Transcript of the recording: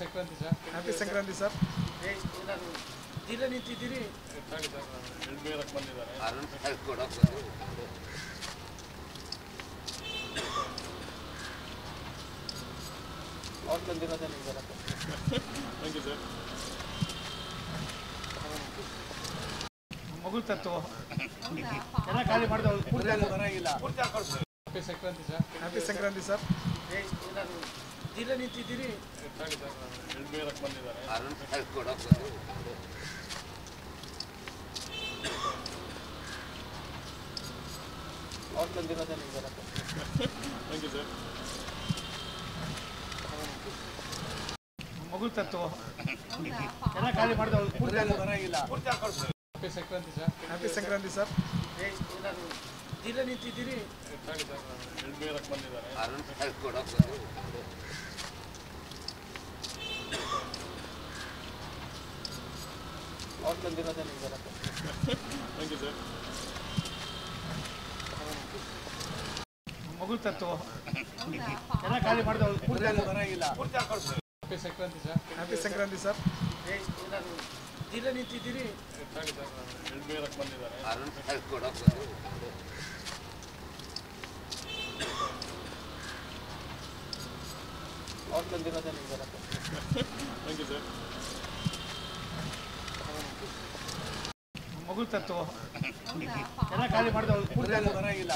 Sankranti sir. Happy Sankranti sir. ಜಿಲ್ಲೆ ನಿಂತಿದ್ದೀರಿ ಅವ್ರು ಬಂದಿರೋದೇ ನಿಮ್ಗೆ ಥ್ಯಾಂಕ್ ಯು ಸರ್. ಮಗು ತತ್ವ ಎಲ್ಲ ಖಾಲಿ ಮಾಡಿದವ್ರು ಬರಂಗಿಲ್ಲ happy Sankranti sir. Happy Sankranti sir. ಜಿಲ್ಲೆ ನಿಂತಿದ್ದೀರಿ ಅವ್ರು ಬಂದಿರೋದೇ ನಿಮ್ಗೆ ಥ್ಯಾಂಕ್ ಯು ಸರ್. ಮಗು ತತ್ವ ಎಲ್ಲ ಖಾಲಿ ಮಾಡಿದವ್ರು ಬರಂಗಿಲ್ಲ happy Sankranti sir. Happy Sankranti sir. ಜಿಲ್ಲೆ ನಿಂತಿದ್ದೀರಿ ಅವ್ರು ಬಂದಿರೋದೇ ನಿಮ್ಗೆ ಥ್ಯಾಂಕ್ ಯು ಸರ್. ಮಗು ತತ್ವ ಎಲ್ಲ ಖಾಲಿ ಮಾಡಿದವ್ರು ಬರಂಗಿಲ್ಲ happy Sankranti sir. Happy Sankranti sir. ಜಿಲ್ಲೆ ನಿಂತಿದ್ದೀರಿ ಅವ್ರು ಬಂದಿರೋದೇ ನಿಮ್ಗೆ ಥ್ಯಾಂಕ್ ಯು ಸರ್. ಮಗು ತತ್ವ ಎಲ್ಲ ಖಾಲಿ ಮಾಡಿದವ್ರು ಬರಂಗಿಲ್ಲ